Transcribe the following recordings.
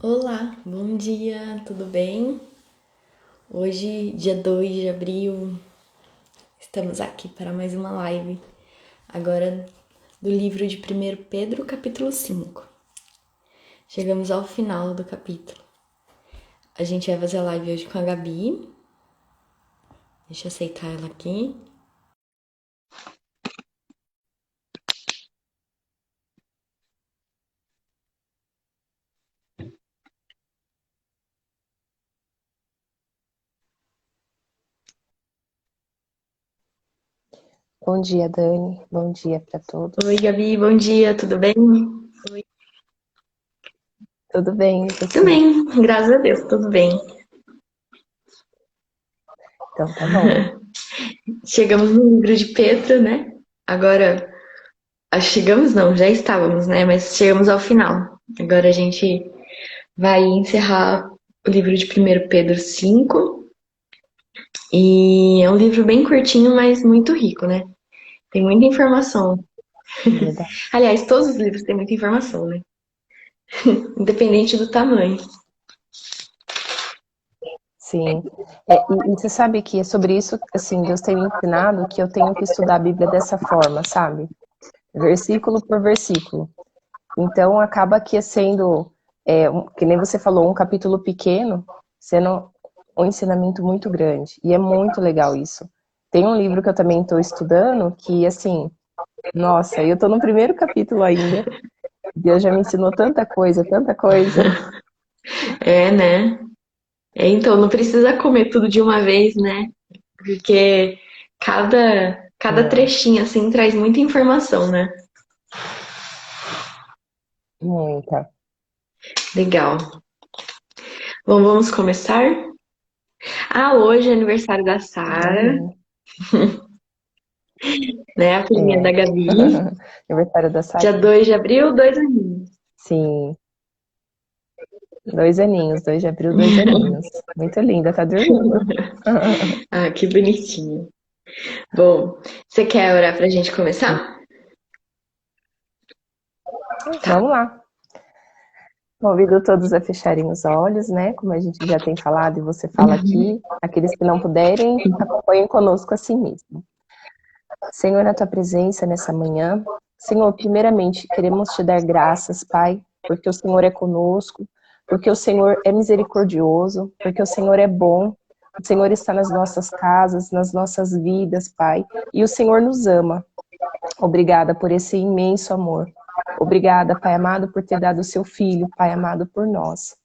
Olá, bom dia, tudo bem? Hoje, dia 2 de abril, estamos aqui para mais uma live, agora do livro de 1 Pedro, capítulo 5. Chegamos ao final do capítulo. A gente vai fazer a live hoje com a Gabi. Deixa eu aceitar ela aqui. Bom dia, Dani. Bom dia para todos. Oi, Gabi, bom dia, tudo bem? Tudo bem, e Tudo você? bem, graças a Deus, tudo bem. Então tá bom. Chegamos no livro de Pedro, né? Agora, chegamos não, já estávamos, né? Mas chegamos ao final. Agora a gente vai encerrar o livro de 1 Pedro 5. E é um livro bem curtinho, mas muito rico, né? Tem muita informação. Verdade. Aliás, todos os livros têm muita informação, né? Independente do tamanho. Sim. E você sabe que é sobre isso, assim, Deus tem me ensinado que eu tenho que estudar a Bíblia dessa forma, sabe? Versículo por versículo. Então acaba que sendo, que nem você falou, um capítulo pequeno, sendo um ensinamento muito grande. E é muito legal isso. Tem um livro que eu também estou estudando que, assim, nossa, eu estou no primeiro capítulo ainda. Deus já me ensinou tanta coisa, tanta coisa. É, né? Então, não precisa comer tudo de uma vez, né? Porque cada Não, trechinho, assim, traz muita informação, né? muita. Legal. Bom, vamos começar? Ah, hoje é aniversário da Sara, Amém. né? A filhinha da É. Gabi. Aniversário da Dia Sarinha. 2 de abril, 2 aninhos. Sim, 2 aninhos, 2 de abril, 2 aninhos. Muito linda, tá dormindo. Ah, que bonitinho. Bom, você quer orar pra gente começar? Tá. Vamos lá. Convido todos a fecharem os olhos, né? Como a gente já tem falado e você fala aqui. Aqueles que não puderem, acompanhem conosco assim mesmo. Senhor, na tua presença nessa manhã. Senhor, primeiramente, queremos te dar graças, Pai, porque o Senhor é conosco, porque o Senhor é misericordioso, porque o Senhor é bom, o Senhor está nas nossas casas, nas nossas vidas, Pai, e o Senhor nos ama. Obrigada por esse imenso amor. Obrigada, Pai amado, por ter dado o seu filho, Pai amado, por nós.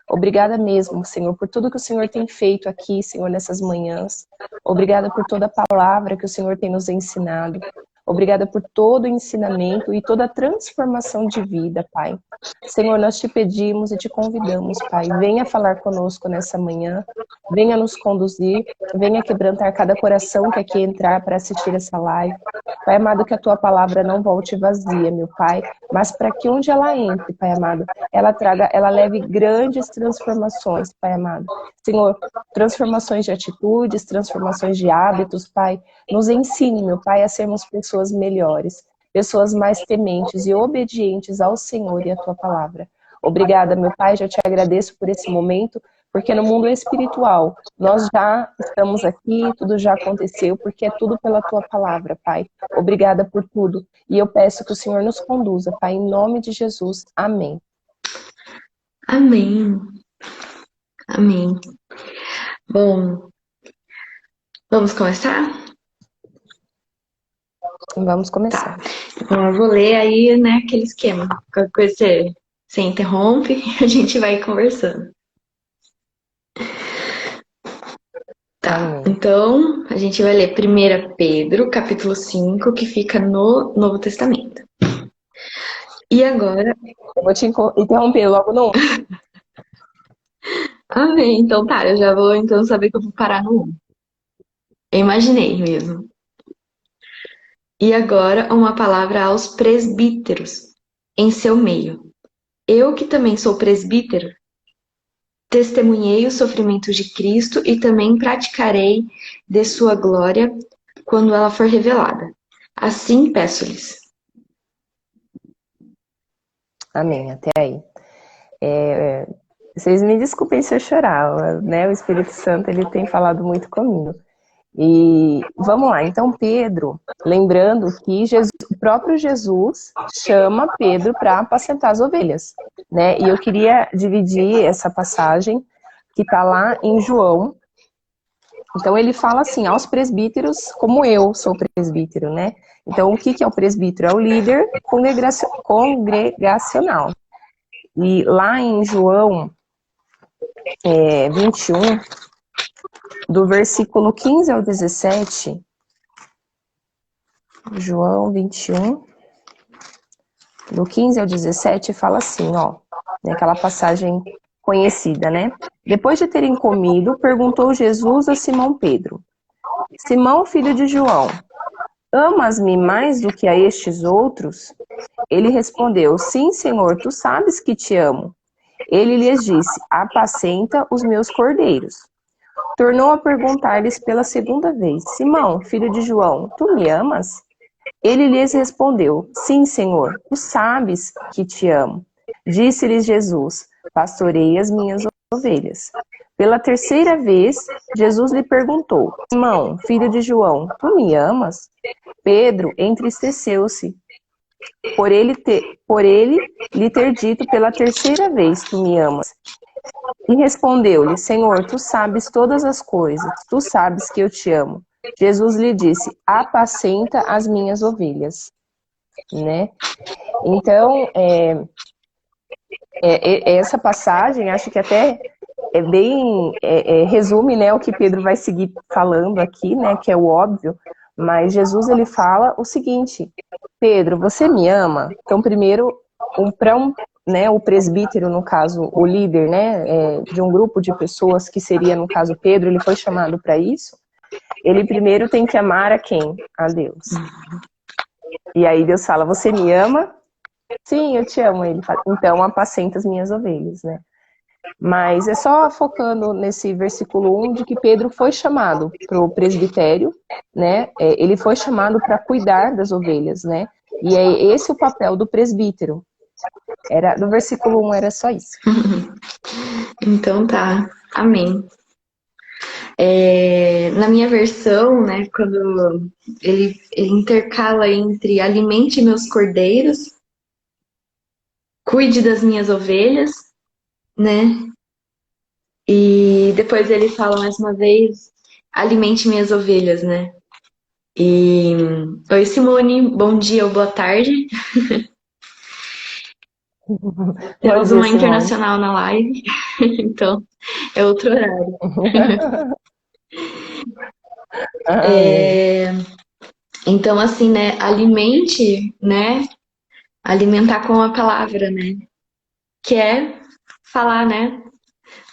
Obrigada mesmo, Senhor, por tudo que o Senhor tem feito aqui, Senhor, nessas manhãs. Obrigada por toda a palavra que o Senhor tem nos ensinado. Obrigada por todo o ensinamento e toda a transformação de vida, Pai. Senhor, nós te pedimos e te convidamos, Pai, venha falar conosco nessa manhã, venha nos conduzir, venha quebrantar cada coração que aqui entrar para assistir essa live. Pai amado, que a tua palavra não volte vazia, meu Pai, mas para que onde ela entre, Pai amado, ela leve grandes transformações, Pai amado. Senhor, transformações de atitudes, transformações de hábitos, Pai. Nos ensine, meu Pai, a sermos pessoas melhores, pessoas mais tementes e obedientes ao Senhor e à tua palavra. Obrigada, meu Pai, já te agradeço por esse momento, porque no mundo espiritual nós já estamos aqui, tudo já aconteceu, porque é tudo pela tua palavra, Pai. Obrigada por tudo. E eu peço que o Senhor nos conduza, Pai, em nome de Jesus. Amém. Amém. Amém. Bom, vamos começar? Vamos Tá. começar. Então, eu vou ler aí, né, aquele esquema. Qualquer coisa você interrompe e a gente vai conversando. Tá. Amém. Então, a gente vai ler 1 Pedro, capítulo 5, que fica no Novo Testamento. E agora. Eu vou te interromper logo no. Amém. Então tá, eu já vou então saber que eu vou parar no 1. Eu imaginei mesmo. E agora uma palavra aos presbíteros em seu meio. Eu, que também sou presbítero, testemunhei os sofrimentos de Cristo e também praticarei de sua glória quando ela for revelada. Assim peço-lhes. Amém, até aí. Vocês me desculpem se eu chorar, né? O Espírito Santo, ele tem falado muito comigo. E vamos lá, então Pedro, lembrando que o próprio Jesus chama Pedro para apacentar as ovelhas, né? E eu queria dividir essa passagem que está lá em João. Então ele fala assim, aos presbíteros, como eu sou presbítero, né? Então o que é o presbítero? É o líder congregacional. E lá em João 21, do versículo 15 ao 17, João 21, do 15 ao 17, fala assim, ó, aquela passagem conhecida, né? Depois de terem comido, perguntou Jesus a Simão Pedro: Simão, filho de João, amas-me mais do que a estes outros? Ele respondeu: Sim, Senhor, tu sabes que te amo. Ele lhes disse: Apacenta os meus cordeiros. Tornou a perguntar-lhes pela segunda vez: Simão, filho de João, tu me amas? Ele lhes respondeu: Sim, Senhor, tu sabes que te amo. Disse-lhes Jesus: Pastorei as minhas ovelhas. Pela terceira vez, Jesus lhe perguntou: Simão, filho de João, tu me amas? Pedro entristeceu-se por ele lhe ter dito pela terceira vez: Tu me amas. E respondeu-lhe: Senhor, tu sabes todas as coisas, tu sabes que eu te amo. Jesus lhe disse: Apacenta as minhas ovelhas, né? Então, essa passagem, acho que até resume, né, o que Pedro vai seguir falando aqui, né, que é o óbvio. Mas Jesus, ele fala o seguinte: Pedro, você me ama? Então, primeiro, né, o presbítero, no caso, o líder, né, de um grupo de pessoas, que seria, no caso, Pedro, ele foi chamado para isso. Ele primeiro tem que amar a quem? A Deus. E aí Deus fala: você me ama? Sim, eu te amo. Ele fala: então apacenta as minhas ovelhas, né? Mas é só focando nesse versículo 1 de que Pedro foi chamado para o presbitério, né? Ele foi chamado para cuidar das ovelhas, né? E é esse o papel do presbítero. Do versículo 1 era só isso. Então tá, amém. Na minha versão, né, quando ele intercala entre alimente meus cordeiros, cuide das minhas ovelhas, né? E depois ele fala mais uma vez, alimente minhas ovelhas, né? E oi, Simone, bom dia ou boa tarde. Temos uma internacional na live, então é outro horário. Então, assim, né, alimente, né, alimentar com a palavra, né, que é falar, né,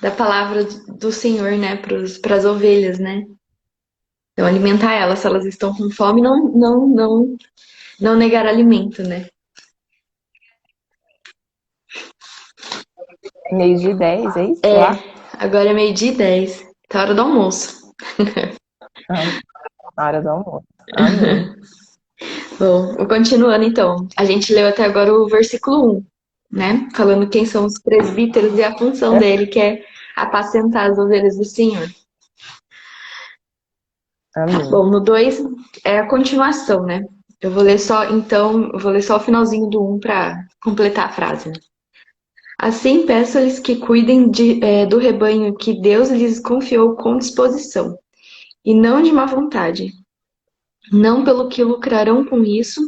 da palavra do Senhor, né, para as ovelhas, né. Então, alimentar elas, se elas estão com fome, não negar alimento, né. Meio-dia e 10, é isso? Lá? Agora é 12:10, tá a hora do almoço. A hora do almoço. Amém. Bom, continuando então. A gente leu até agora o versículo 1, né? Falando quem são os presbíteros e a função dele, que é apacentar as ovelhas do Senhor. Amém. Bom, no 2 é a continuação, né? Eu vou ler só o finalzinho do 1 para completar a frase. Né? Assim, peço-lhes que cuidem do rebanho que Deus lhes confiou com disposição, e não de má vontade, não pelo que lucrarão com isso,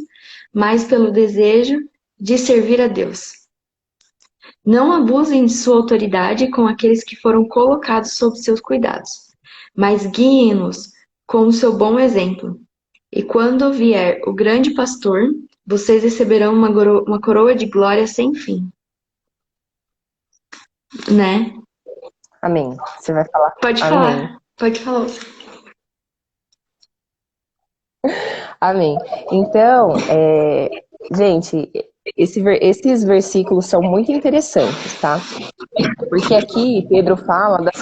mas pelo desejo de servir a Deus. Não abusem de sua autoridade com aqueles que foram colocados sob seus cuidados, mas guiem-nos com o seu bom exemplo. E quando vier o grande pastor, vocês receberão uma coroa de glória sem fim. Né? Amém. Você vai falar? Pode Amém. falar. Pode falar. Amém. Então, gente, esses versículos são muito interessantes, tá? Porque aqui Pedro fala das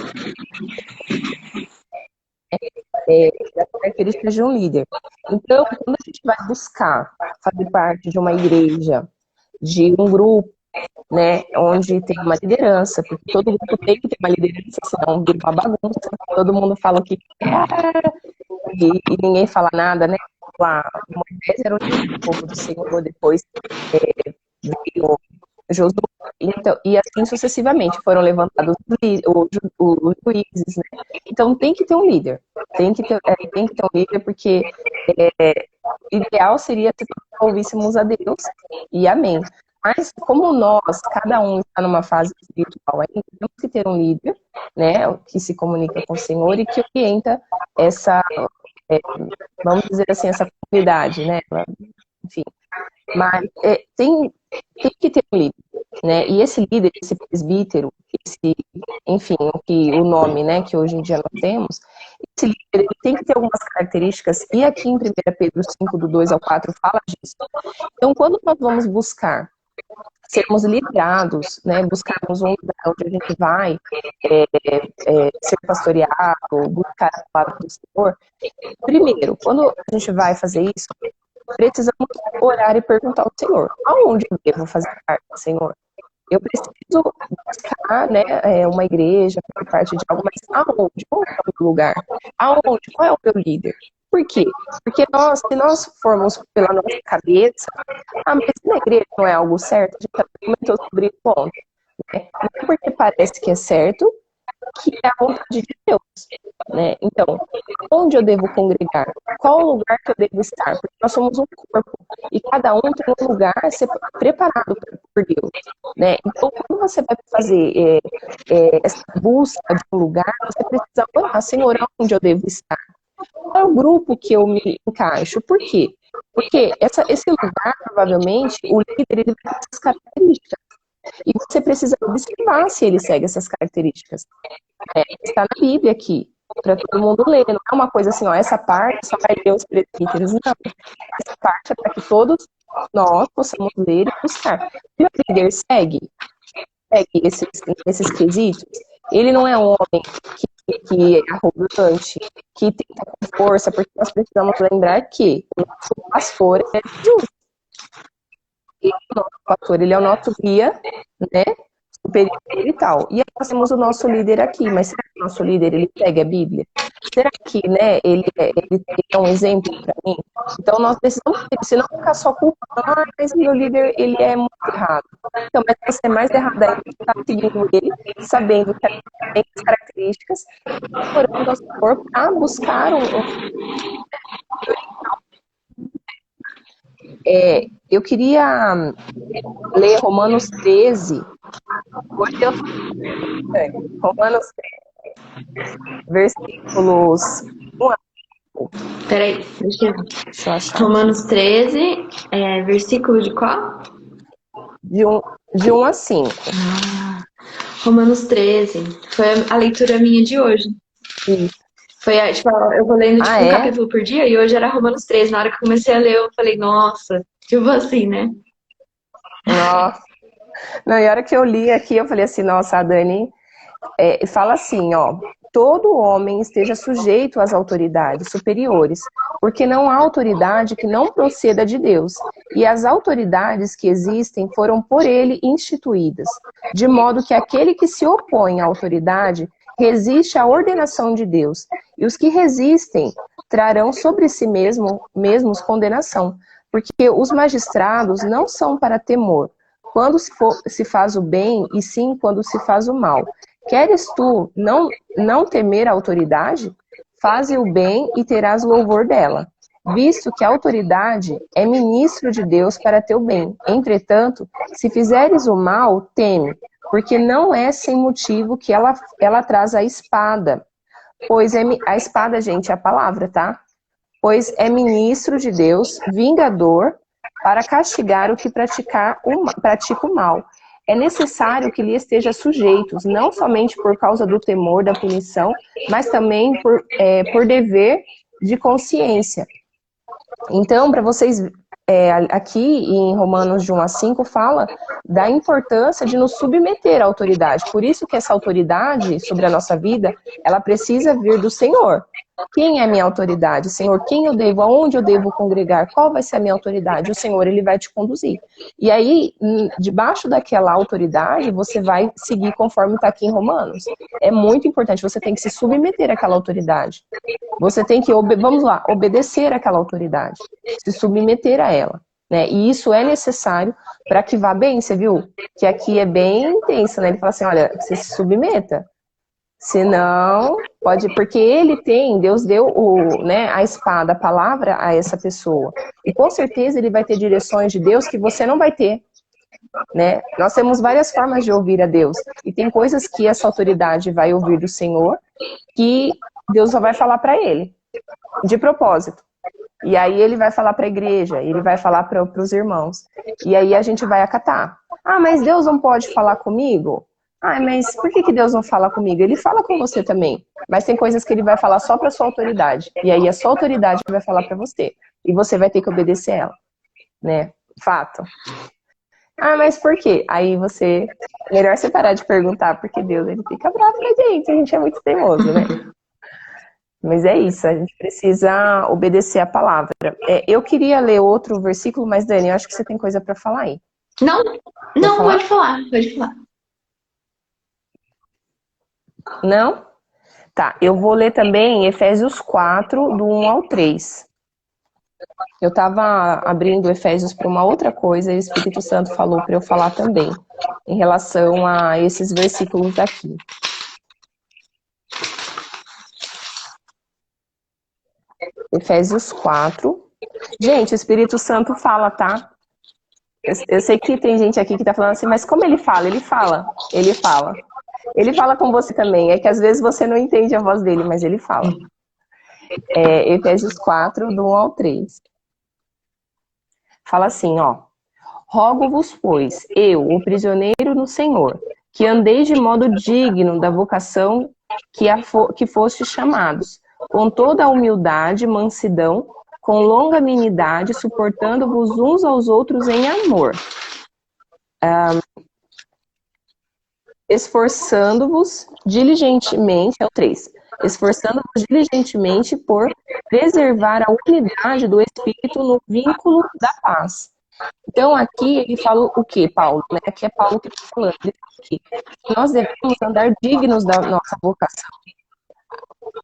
características de um líder. Então, quando a gente vai buscar fazer parte de uma igreja, de um grupo, né, onde tem uma liderança, porque todo grupo tem que ter uma liderança, senão vira uma bagunça, todo mundo fala o que quer, e ninguém fala nada, né? Lá, Moisés era o líder do povo do Senhor, depois veio Josué, então, e assim sucessivamente foram levantados os juízes, né? Então tem que ter um líder, tem que ter um líder, porque ideal seria se todos ouvíssemos a Deus e amém. Mas como nós, cada um está numa fase espiritual ainda, temos que ter um líder, né, que se comunica com o Senhor e que orienta essa, vamos dizer assim, essa comunidade, né? Enfim, mas tem que ter um líder, né? E esse líder, esse presbítero, enfim, o nome, né, que hoje em dia nós temos, esse líder ele tem que ter algumas características, e aqui em 1 Pedro 5, do 2 ao 4, fala disso. Então, quando nós vamos buscar sermos liderados, né, buscarmos um lugar onde a gente vai ser pastoreado, buscar a palavra do Senhor, primeiro, quando a gente vai fazer isso, precisamos orar e perguntar ao Senhor: aonde eu devo fazer parte, Senhor? Eu preciso buscar, né, uma igreja, fazer parte de algo, mas aonde? Qual é o lugar? Aonde? Qual é o meu líder? Por quê? Porque se nós formos pela nossa cabeça, mas na igreja não é algo certo, a gente já comentou sobre isso ontem, né? Não é porque parece que é certo que é a vontade de Deus, né? Então, onde eu devo congregar? Qual o lugar que eu devo estar? Porque nós somos um corpo e cada um tem um lugar a ser preparado por Deus, né? Então, quando você vai fazer essa busca de um lugar, você precisa orar: Senhor, onde eu devo estar? Qual é o grupo que eu me encaixo? Por quê? Porque esse lugar, provavelmente, o líder ele vai ter essas características. E você precisa observar se ele segue essas características. Está na Bíblia aqui, para todo mundo ler. Não é uma coisa assim, ó, essa parte só vai ler os presbíteros. Não. Essa parte é para que todos nós possamos ler e buscar. E o líder segue esses quesitos. Ele não é um homem que é arrogante, que tenta com força, porque nós precisamos lembrar que o nosso pastor é justo. Ele é o nosso pastor, ele é o nosso guia, né? Superior e tal. E aí nós temos o nosso líder aqui, mas será que o nosso líder ele segue a Bíblia? Será que, né, ele é um exemplo para mim? Então nós precisamos, senão ficar só culpando, mas meu líder ele é muito errado. Então, mas você é mais errado ainda, está seguindo ele, sabendo que tem as características, orando ao Senhor para buscar eu queria ler Romanos 13. Hoje eu Romanos 13, versículos 1 a 5. Peraí, deixa eu achar. Romanos 13, versículo de qual? De 1 a 5. Romanos 13. Foi a leitura minha de hoje. Isso. Foi, tipo, eu vou lendo um capítulo por dia, e hoje era Romanos 13. Na hora que eu comecei a ler, eu falei, nossa, tipo assim, né? Nossa. Não, e a hora que eu li aqui, eu falei assim, nossa, a Dani fala assim, ó: todo homem esteja sujeito às autoridades superiores, porque não há autoridade que não proceda de Deus, e as autoridades que existem foram por ele instituídas, de modo que aquele que se opõe à autoridade resiste à ordenação de Deus, e os que resistem trarão sobre si mesmos condenação, porque os magistrados não são para temor, quando se faz o bem, e sim quando se faz o mal. Queres tu não temer a autoridade? Faze o bem e terás louvor dela, visto que a autoridade é ministro de Deus para teu bem. Entretanto, se fizeres o mal, teme, porque não é sem motivo que ela traz a espada. Pois a espada, gente, é a palavra, tá? Pois é ministro de Deus, vingador, para castigar o que pratica o mal. É necessário que lhe estejam sujeitos, não somente por causa do temor da punição, mas também por dever de consciência. Então, para vocês, aqui em Romanos de 1 a 5, fala da importância de nos submeter à autoridade. Por isso que essa autoridade sobre a nossa vida, ela precisa vir do Senhor. Quem é a minha autoridade? Senhor, quem eu devo, aonde eu devo congregar? Qual vai ser a minha autoridade? O Senhor, ele vai te conduzir. E aí, debaixo daquela autoridade, você vai seguir conforme está aqui em Romanos. É muito importante, você tem que se submeter àquela autoridade. Você tem que, vamos lá, obedecer àquela autoridade. Se submeter a ela. Né? E isso é necessário para que vá bem, você viu? Que aqui é bem intenso, né? Ele fala assim, olha, você se submeta. Senão, pode, porque Deus deu a espada, a palavra a essa pessoa. E com certeza ele vai ter direções de Deus que você não vai ter. Né? Nós temos várias formas de ouvir a Deus. E tem coisas que essa autoridade vai ouvir do Senhor que Deus só vai falar para ele, de propósito. E aí ele vai falar para a igreja, ele vai falar para os irmãos. E aí a gente vai acatar. Ah, mas Deus não pode falar comigo? Ah, mas por que Deus não fala comigo? Ele fala com você também. Mas tem coisas que ele vai falar só para sua autoridade. E aí a sua autoridade vai falar para você. E você vai ter que obedecer ela. Né? Fato. Ah, mas por quê? Aí você... Melhor você parar de perguntar, porque Deus ele fica bravo com a gente é muito teimoso, né? Mas é isso, a gente precisa obedecer a palavra. Eu queria ler outro versículo, mas Dani, eu acho que você tem coisa para falar aí. Não, não, pode falar, pode falar. Não? Tá, eu vou ler também Efésios 4, do 1 ao 3. Eu estava abrindo Efésios para uma outra coisa e o Espírito Santo falou para eu falar também, em relação a esses versículos aqui. Efésios 4. Gente, o Espírito Santo fala, tá? Eu sei que tem gente aqui que tá falando assim, mas como ele fala? Ele fala. Ele fala. Ele fala com você também. É que às vezes você não entende a voz dele, mas ele fala. Efésios 4, do 1 ao 3. Fala assim, ó. Rogo-vos, pois, eu, o prisioneiro no Senhor, que andeis de modo digno da vocação que fostes chamados, com toda a humildade, mansidão, com longanimidade, suportando-vos uns aos outros em amor. Esforçando-vos diligentemente, é o 3, esforçando-vos diligentemente por preservar a unidade do Espírito no vínculo da paz. Então aqui ele fala o que, Paulo? Né? Aqui é Paulo que está falando. Ele fala aqui, que nós devemos andar dignos da nossa vocação.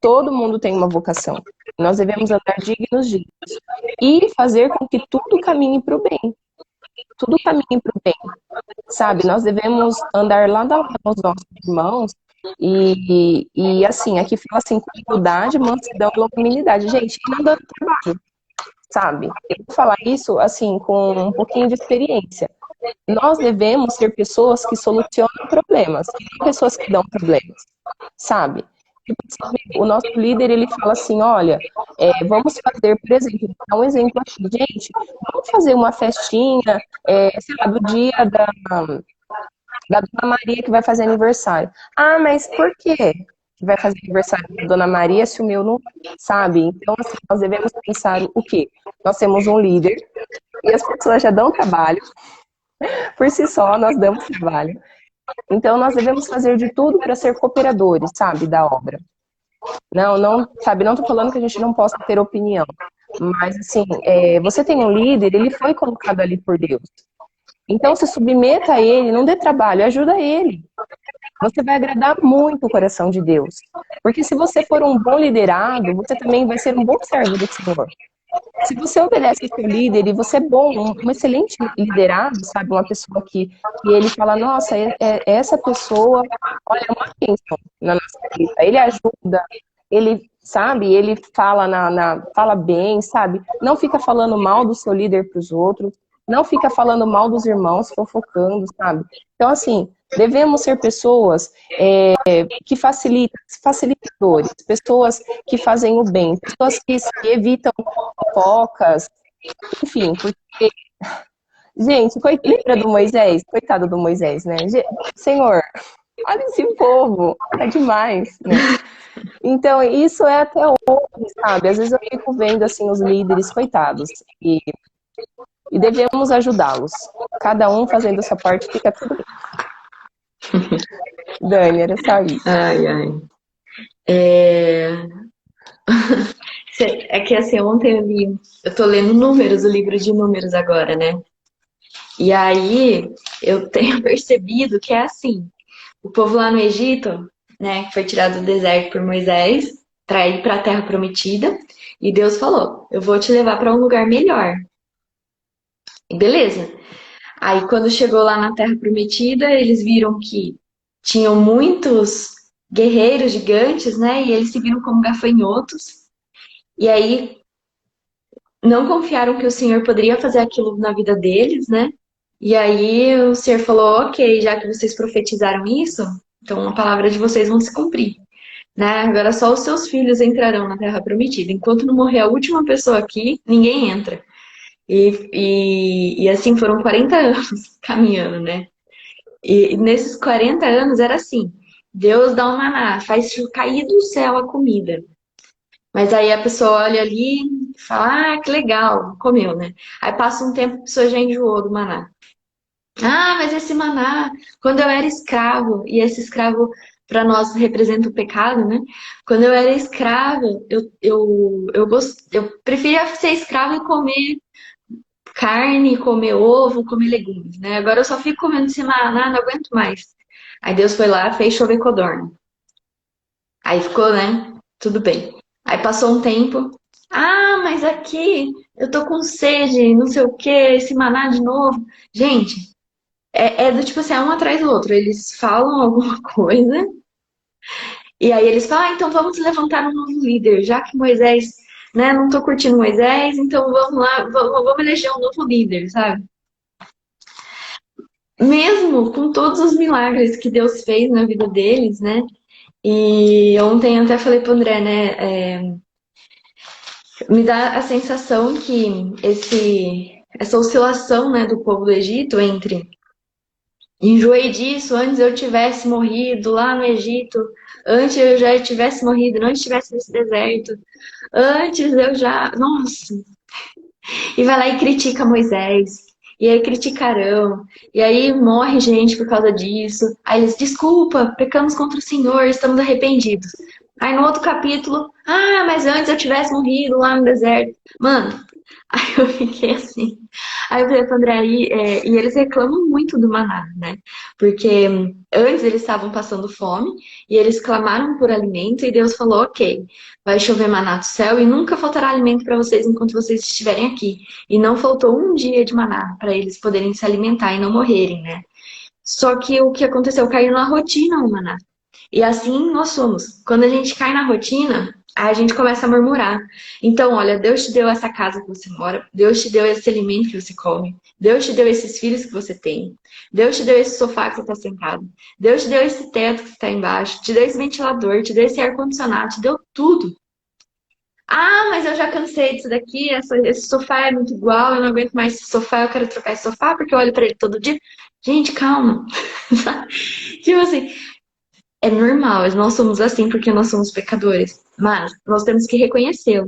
Todo mundo tem uma vocação. Nós devemos andar dignos disso. E fazer com que tudo caminhe para o bem. Tudo caminhe para o bem. Sabe, nós devemos andar lado a lado com os nossos irmãos e assim, aqui fala assim, com humildade, mansidão e longanimidade. Gente, não dando trabalho, sabe? Eu vou falar isso, assim, com um pouquinho de experiência. Nós devemos ser pessoas que solucionam problemas, e não pessoas que dão problemas, sabe? O nosso líder, ele fala assim, olha, vamos fazer, por exemplo, vou dar um exemplo aqui, gente, vamos fazer uma festinha, sei lá, do dia da Dona Maria que vai fazer aniversário. Ah, mas por quê que vai fazer aniversário da Dona Maria se o meu não sabe? Então, assim, nós devemos pensar o quê? Nós temos um líder e as pessoas já dão trabalho. Por si só, nós damos trabalho. Então, nós devemos fazer de tudo para ser cooperadores, sabe, da obra. Não, sabe, não tô falando que a gente não possa ter opinião. Mas, assim, você tem um líder, ele foi colocado ali por Deus. Então, se submeta a ele, não dê trabalho, ajuda ele. Você vai agradar muito o coração de Deus. Porque se você for um bom liderado, você também vai ser um bom servo do Senhor. Se você obedece ao seu líder e você é bom, um excelente liderado, sabe? Uma pessoa que ele fala, nossa, essa pessoa, olha, é uma bênção na nossa vida. Ele ajuda, ele, sabe? Ele fala, fala bem, sabe? Não fica falando mal do seu líder para os outros. Não fica falando mal dos irmãos, fofocando, sabe? Então, assim, devemos ser pessoas que facilitadores, pessoas que fazem o bem, pessoas que evitam fofocas, enfim, porque... Gente, lembra do Moisés? Coitado do Moisés, né? Senhor, olha esse povo, é demais, né? Então, isso é até hoje, sabe? Às vezes eu fico vendo, assim, os líderes, coitados, e devemos ajudá-los. Cada um fazendo a sua parte, fica tudo bem. Dani, era só isso. Ai, ai. É que assim, ontem eu tô lendo Números, o livro de Números agora, né? E aí eu tenho percebido que é assim, o povo lá no Egito, né, que foi tirado do deserto por Moisés para ir para a Terra Prometida, e Deus falou: "Eu vou te levar para um lugar melhor". E beleza. Aí quando chegou lá na Terra Prometida, eles viram que tinham muitos guerreiros gigantes, né? E eles se viram como gafanhotos. E aí não confiaram que o Senhor poderia fazer aquilo na vida deles, né? E aí o Senhor falou: ok, já que vocês profetizaram isso, então a palavra de vocês vão se cumprir, né? Agora só os seus filhos entrarão na Terra Prometida. Enquanto não morrer a última pessoa aqui, ninguém entra. E assim foram 40 anos caminhando, né? E nesses 40 anos era assim: Deus dá um maná, faz cair do céu a comida. Mas aí a pessoa olha ali e fala: ah, que legal, comeu, né? Aí passa um tempo, a pessoa já enjoou do maná. Ah, mas esse maná, quando eu era escravo, e esse escravo para nós representa o pecado, né? Quando eu era escrava, eu preferia ser escravo e comer carne, comer ovo, comer legumes, né? Agora eu só fico comendo esse maná, não aguento mais. Aí Deus foi lá, fez chover codorna. Aí ficou, né? Tudo bem. Aí passou um tempo. Ah, mas aqui eu tô com sede, não sei o que, esse maná de novo. Gente, é do tipo assim, é um atrás do outro. Eles falam alguma coisa, e aí eles falam, ah, então vamos levantar um novo líder, já que Moisés, né, não tô curtindo Moisés, então vamos lá, vamos eleger um novo líder, sabe? Mesmo com todos os milagres que Deus fez na vida deles, né? E ontem eu até falei pro André, né? Me dá a sensação que essa oscilação, né, do povo do Egito entre enjoei disso, antes eu tivesse morrido lá no Egito, antes eu já tivesse morrido, não estivesse nesse deserto, antes eu já. Nossa! E vai lá e critica Moisés. E aí criticarão. E aí morre gente por causa disso. Aí eles, desculpa, pecamos contra o Senhor, estamos arrependidos. Aí no outro capítulo, ah, mas antes eu tivesse morrido lá no deserto. Mano, aí eu fiquei assim. Aí eu falei pro André, e eles reclamam muito do maná, né? Porque antes eles estavam passando fome e eles clamaram por alimento e Deus falou, ok, vai chover maná do céu e nunca faltará alimento para vocês enquanto vocês estiverem aqui. E não faltou um dia de maná para eles poderem se alimentar e não morrerem, né? Só que o que aconteceu? Caiu na rotina o maná. E assim nós somos. Quando a gente cai na rotina, a gente começa a murmurar. Então, olha, Deus te deu essa casa que você mora, Deus te deu esse alimento que você come, Deus te deu esses filhos que você tem, Deus te deu esse sofá que você está sentado, Deus te deu esse teto que está embaixo, te deu esse ventilador, te deu esse ar-condicionado, te deu tudo. Ah, mas eu já cansei disso daqui, esse sofá é muito igual, eu não aguento mais esse sofá, eu quero trocar esse sofá porque eu olho para ele todo dia. Gente, calma. Tipo assim, é normal, nós somos assim porque nós somos pecadores. Mas nós temos que reconhecer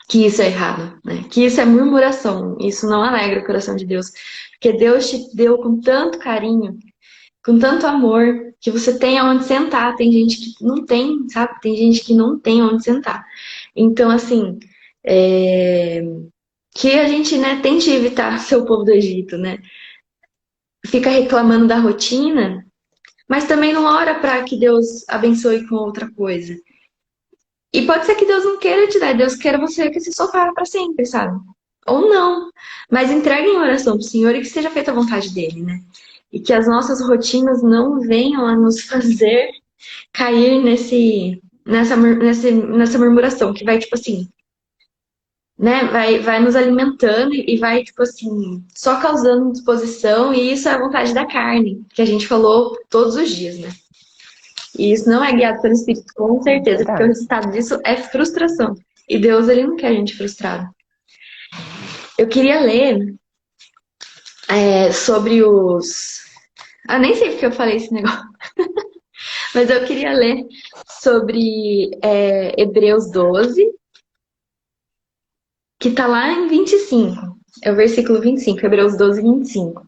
que isso é errado, né? Que isso é murmuração, isso não alegra o coração de Deus. Porque Deus te deu com tanto carinho, com tanto amor, que você tem aonde sentar. Tem gente que não tem, sabe? Tem gente que não tem onde sentar. Então, assim, é, que a gente, né, tente evitar ser o povo do Egito, né? Fica reclamando da rotina, mas também não ora para que Deus abençoe com outra coisa. E pode ser que Deus não queira te dar, Deus queira você que esse sofá para sempre, sabe? Ou não. Mas entregue em oração pro Senhor e que seja feita a vontade dele, né? E que as nossas rotinas não venham a nos fazer cair nessa murmuração, que vai, tipo assim, né? Vai nos alimentando e vai, tipo assim, só causando disposição, e isso é a vontade da carne, que a gente falou todos os dias, né? E isso não é guiado pelo Espírito, com certeza, porque o Verdade. resultado disso é frustração. E Deus, ele não quer a gente frustrado. Eu queria ler sobre os. Ah, nem sei porque eu falei esse negócio, mas eu queria ler sobre Hebreus 12, que tá lá em 25. É o versículo 25, Hebreus 12, 25.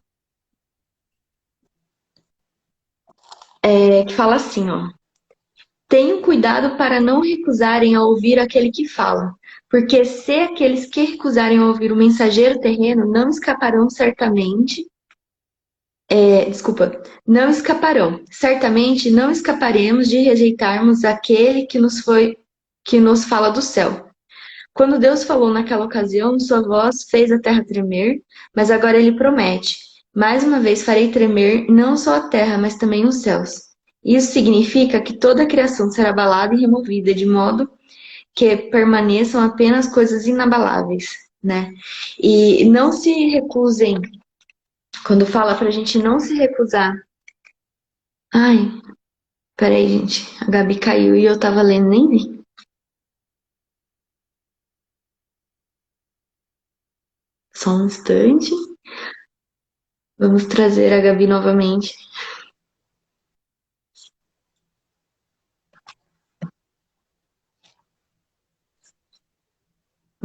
Que fala assim, ó. Tenham cuidado para não recusarem a ouvir aquele que fala, porque se aqueles que recusarem a ouvir o mensageiro terreno não escaparão certamente. Desculpa, não escaparão. Certamente não escaparemos de rejeitarmos aquele que nos fala do céu. Quando Deus falou naquela ocasião, sua voz fez a terra tremer, mas agora ele promete: mais uma vez farei tremer não só a terra, mas também os céus. Isso significa que toda a criação será abalada e removida, de modo que permaneçam apenas coisas inabaláveis, né? E não se recusem, quando fala pra gente não se recusar. Ai, peraí, gente, a Gabi caiu e eu tava lendo, nem vi. Só um instante. Vamos trazer a Gabi novamente.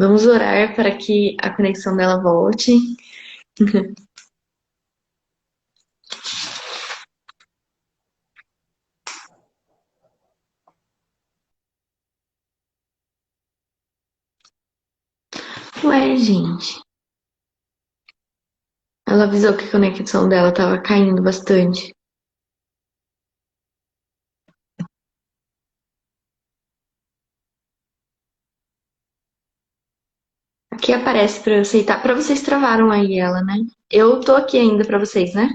Vamos orar para que a conexão dela volte. Ué, gente. Ela avisou que a conexão dela estava caindo bastante. Aqui aparece para eu aceitar. Para vocês travaram aí ela, né? Eu tô aqui ainda para vocês, né?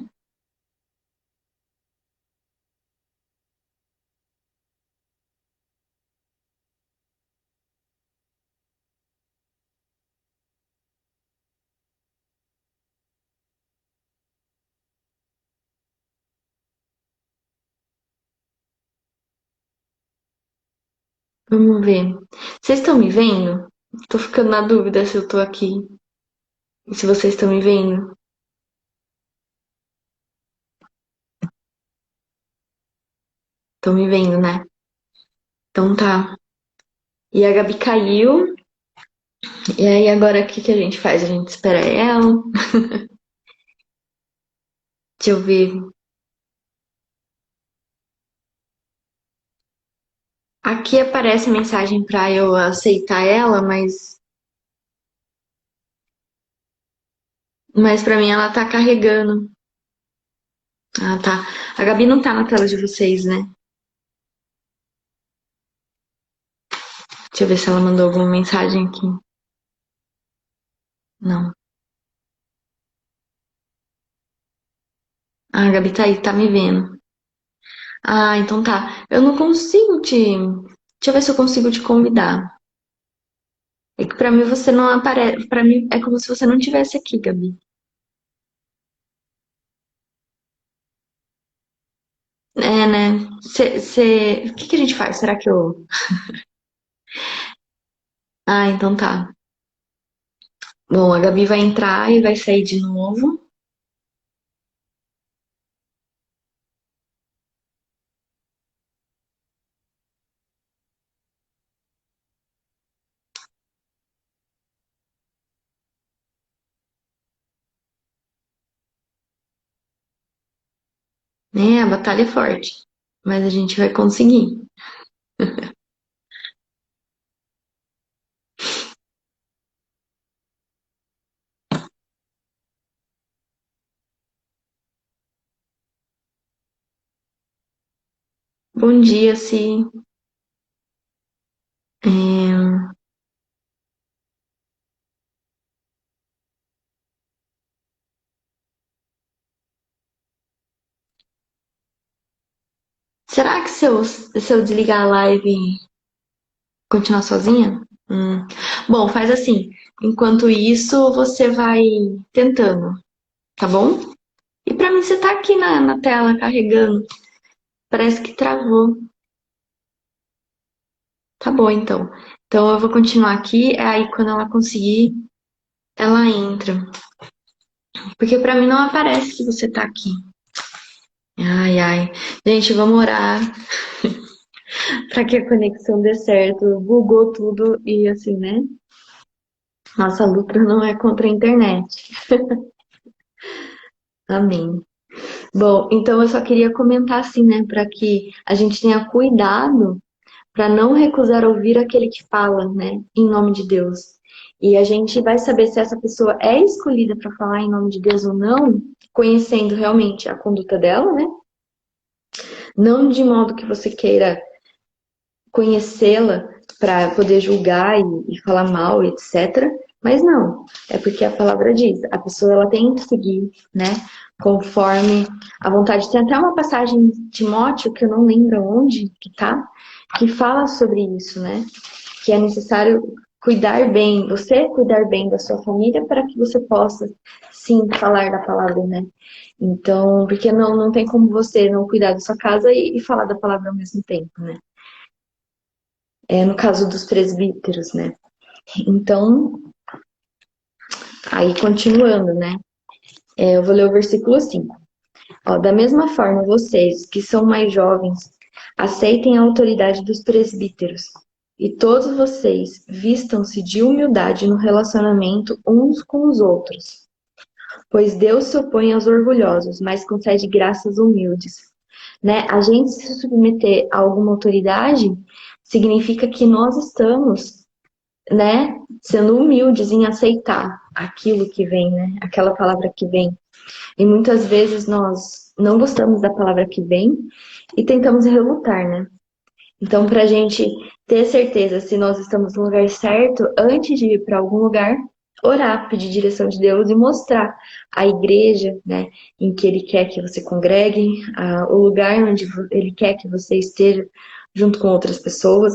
Vamos ver. Vocês estão me vendo? Tô ficando na dúvida se eu tô aqui. E se vocês estão me vendo. Estão me vendo, né? Então tá. E a Gabi caiu. E aí agora o que que a gente faz? A gente espera ela. Deixa eu ver. Aqui aparece mensagem pra eu aceitar ela, mas para mim ela tá carregando. Ah, tá. A Gabi não tá na tela de vocês, né? Deixa eu ver se ela mandou alguma mensagem aqui. Não. Ah, a Gabi tá aí, tá me vendo. Ah, então tá. Eu não consigo te. Deixa eu ver se eu consigo te convidar. É que pra mim você não aparece. Pra mim é como se você não tivesse aqui, Gabi. É, né? O que que a gente faz? Será que eu. Ah, então tá. Bom, a Gabi vai entrar e vai sair de novo. Né? A batalha é forte. Mas a gente vai conseguir. Bom dia, Si. É, será que se eu desligar a live, continuar sozinha? Bom, faz assim. Enquanto isso, você vai tentando, tá bom? E pra mim, você tá aqui na tela carregando. Parece que travou. Tá bom, então. Então eu vou continuar aqui. Aí quando ela conseguir, ela entra. Porque pra mim não aparece que você tá aqui. Ai, ai. Gente, vamos orar pra que a conexão dê certo. Bugou tudo e assim, né? Nossa luta não é contra a internet. Amém. Bom, então eu só queria comentar assim, né, para que a gente tenha cuidado para não recusar ouvir aquele que fala, né, em nome de Deus. E a gente vai saber se essa pessoa é escolhida para falar em nome de Deus ou não, conhecendo realmente a conduta dela, né? Não de modo que você queira conhecê-la para poder julgar e falar mal, etc. Mas não, é porque a palavra diz, a pessoa ela tem que seguir, né, conforme a vontade. Tem até uma passagem de Timóteo, que eu não lembro onde que tá, que fala sobre isso, né, que é necessário cuidar bem, você cuidar bem da sua família para que você possa, sim, falar da palavra, né. Então, porque não tem como você não cuidar da sua casa e falar da palavra ao mesmo tempo, né. É, no caso dos presbíteros, né? Então, aí continuando, né? Eu vou ler o versículo 5. Ó, da mesma forma, vocês, que são mais jovens, aceitem a autoridade dos presbíteros. E todos vocês vistam-se de humildade no relacionamento uns com os outros. Pois Deus se opõe aos orgulhosos, mas concede graças humildes. Né? A gente se submeter a alguma autoridade significa que nós estamos, né, sendo humildes em aceitar aquilo que vem, né, aquela palavra que vem. E muitas vezes nós não gostamos da palavra que vem e tentamos relutar, né? Então, para a gente ter certeza se nós estamos no lugar certo, antes de ir para algum lugar, orar, pedir direção de Deus e mostrar a igreja, né, em que Ele quer que você congregue, o lugar onde Ele quer que você esteja junto com outras pessoas,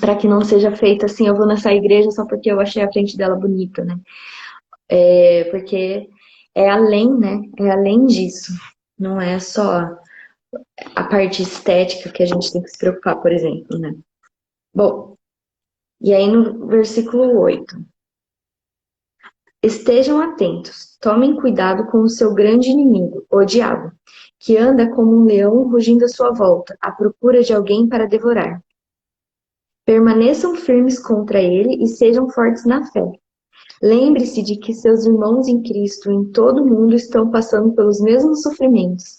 para que não seja feito assim, eu vou nessa igreja só porque eu achei a frente dela bonita, né? Porque é além, né? É além disso. Não é só a parte estética que a gente tem que se preocupar, por exemplo, né? Bom, e aí no versículo 8. Estejam atentos, tomem cuidado com o seu grande inimigo, o diabo, que anda como um leão rugindo à sua volta, à procura de alguém para devorar. Permaneçam firmes contra ele e sejam fortes na fé. Lembre-se de que seus irmãos em Cristo em todo o mundo estão passando pelos mesmos sofrimentos.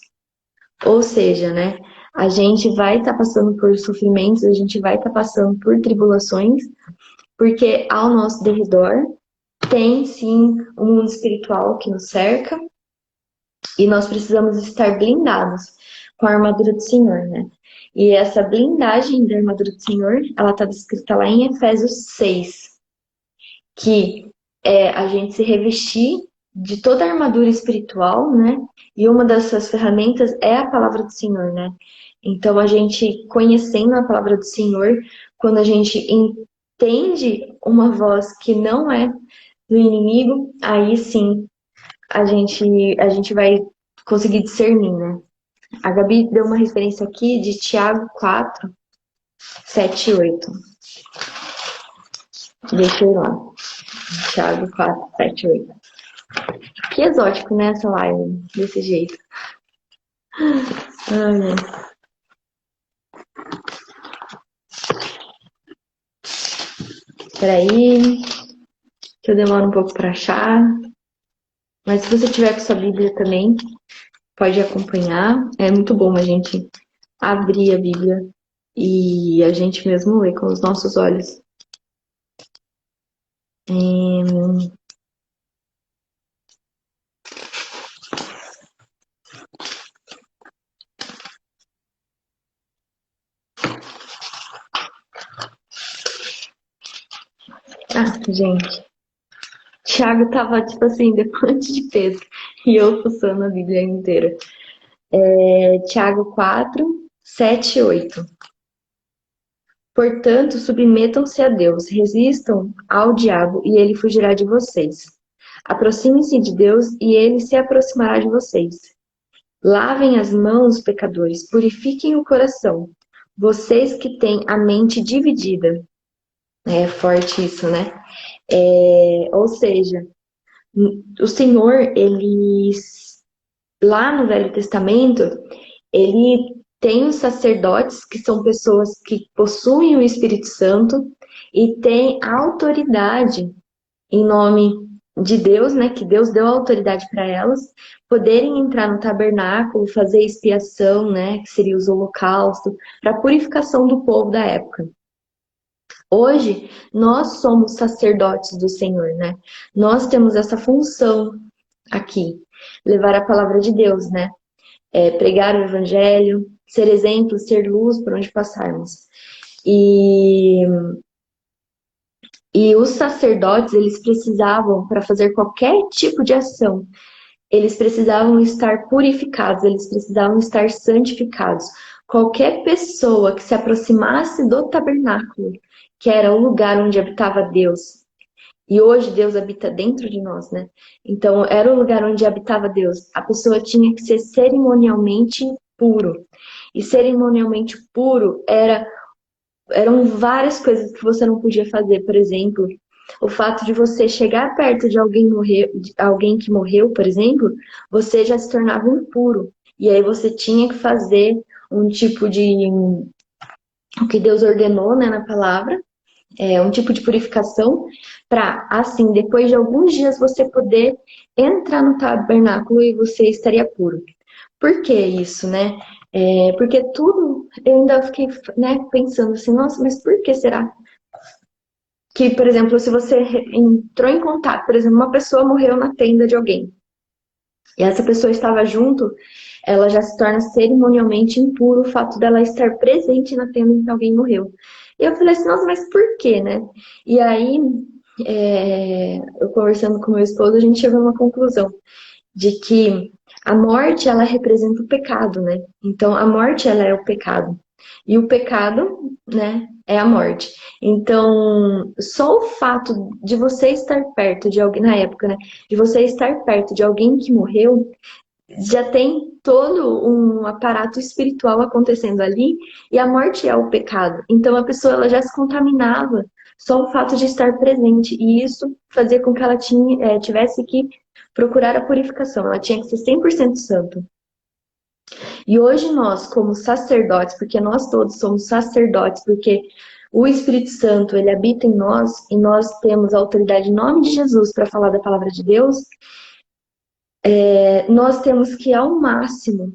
Ou seja, né, a gente vai estar passando por sofrimentos, a gente vai estar passando por tribulações, porque ao nosso derredor tem sim um mundo espiritual que nos cerca e nós precisamos estar blindados com a armadura do Senhor, né? E essa blindagem da armadura do Senhor, ela está descrita lá em Efésios 6, que é a gente se revestir de toda a armadura espiritual, né? E uma dessas ferramentas é a palavra do Senhor, né? Então, a gente conhecendo a palavra do Senhor, quando a gente entende uma voz que não é do inimigo, aí sim a gente vai conseguir discernir, né? A Gabi deu uma referência aqui de Tiago 4, 7 e 8. Deixa eu ir lá. Tiago 4, 7 e 8. Que exótico, né, essa live, desse jeito. Ai, peraí, que eu demoro um pouco para achar. Mas se você tiver com sua Bíblia também, pode acompanhar. É muito bom a gente abrir a Bíblia e a gente mesmo ler com os nossos olhos. Gente, Tiago tava, tipo assim, depois de Pedro, e eu fuçando a Bíblia inteira. Tiago 4, 7 e 8. Portanto, submetam-se a Deus, resistam ao diabo e ele fugirá de vocês. Aproximem-se de Deus e ele se aproximará de vocês. Lavem as mãos, pecadores, purifiquem o coração. Vocês que têm a mente dividida. É forte isso, né? Ou seja, o Senhor, ele, lá no Velho Testamento, ele tem os sacerdotes, que são pessoas que possuem o Espírito Santo e têm autoridade em nome de Deus, né, que Deus deu autoridade para elas, poderem entrar no tabernáculo, fazer expiação, né, que seria os holocaustos, para a purificação do povo da época. Hoje, nós somos sacerdotes do Senhor, né? Nós temos essa função aqui, levar a palavra de Deus, né? Pregar o evangelho, ser exemplo, ser luz por onde passarmos. E os sacerdotes, eles precisavam, para fazer qualquer tipo de ação, eles precisavam estar purificados, eles precisavam estar santificados. Qualquer pessoa que se aproximasse do tabernáculo, que era o lugar onde habitava Deus, e hoje Deus habita dentro de nós, né? Então, era o lugar onde habitava Deus. A pessoa tinha que ser cerimonialmente puro. E cerimonialmente puro eram várias coisas que você não podia fazer. Por exemplo, o fato de você chegar perto de alguém que morreu, por exemplo, você já se tornava impuro. E aí você tinha que fazer um tipo de o que Deus ordenou, né, na palavra, um tipo de purificação, para, assim, depois de alguns dias você poder entrar no tabernáculo e você estaria puro. Por que isso, né? Porque tudo, eu ainda fiquei, né, pensando assim, nossa, mas por que será? Que, por exemplo, se você entrou em contato, por exemplo, uma pessoa morreu na tenda de alguém, e essa pessoa estava junto, ela já se torna cerimonialmente impuro o fato dela estar presente na tenda em que alguém morreu. E eu falei assim, nossa, mas por quê, né? E aí, eu conversando com meu esposo, a gente chegou a uma conclusão de que a morte, ela representa o pecado, né? Então, a morte, ela é o pecado. E o pecado, né, é a morte. Então, só o fato de você estar perto de alguém, na época, né, de você estar perto de alguém que morreu, já tem todo um aparato espiritual acontecendo ali, e a morte é o pecado. Então, a pessoa ela já se contaminava só o fato de estar presente, e isso fazia com que ela tivesse que procurar a purificação, ela tinha que ser 100% santo. E hoje nós, como sacerdotes, porque nós todos somos sacerdotes, porque o Espírito Santo, ele habita em nós, e nós temos a autoridade em nome de Jesus para falar da palavra de Deus, nós temos que, ao máximo,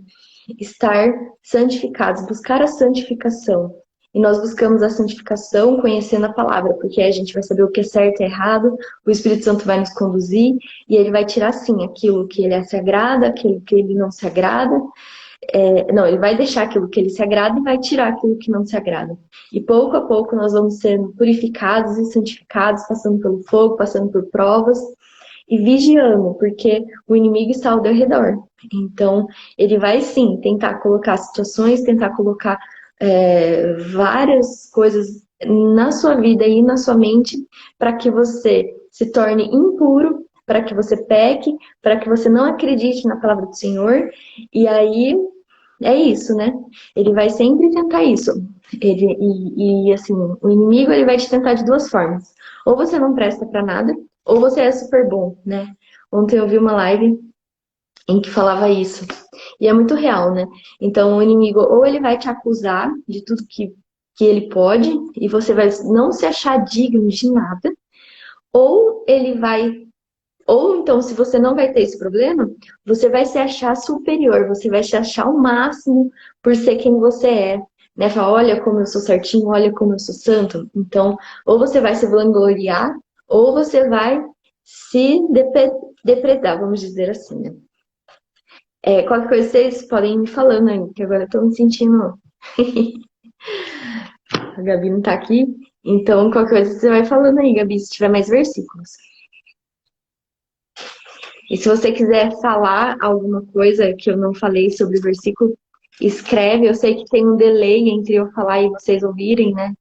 estar santificados, buscar a santificação. E nós buscamos a santificação conhecendo a palavra, porque aí a gente vai saber o que é certo e errado, o Espírito Santo vai nos conduzir, e ele vai tirar, sim, aquilo que ele se agrada, aquilo que ele não se agrada. Não, ele vai deixar aquilo que ele se agrada e vai tirar aquilo que não se agrada. E pouco a pouco nós vamos sendo purificados e santificados, passando pelo fogo, passando por provas e vigiando, porque o inimigo está ao teu redor. Então, ele vai sim tentar colocar situações, tentar colocar várias coisas na sua vida e na sua mente para que você se torne impuro, para que você peque, para que você não acredite na palavra do Senhor. E aí é isso, né? Ele vai sempre tentar isso. Assim, o inimigo ele vai te tentar de duas formas. Ou você não presta para nada, ou você é super bom, né? Ontem eu vi uma live em que falava isso. E é muito real, né? Então o inimigo ou ele vai te acusar de tudo que ele pode, e você vai não se achar digno de nada, ou ele vai. Ou então, se você não vai ter esse problema, você vai se achar superior, você vai se achar o máximo por ser quem você é. Né? Fala, olha como eu sou certinho, olha como eu sou santo. Então, ou você vai se vangloriar, ou você vai se depredar, vamos dizer assim, né? Qualquer coisa vocês podem ir me falando aí, que agora eu tô me sentindo. A Gabi não tá aqui. Então, qualquer coisa você vai falando aí, Gabi, se tiver mais versículos. E se você quiser falar alguma coisa que eu não falei sobre o versículo, escreve. Eu sei que tem um delay entre eu falar e vocês ouvirem, né?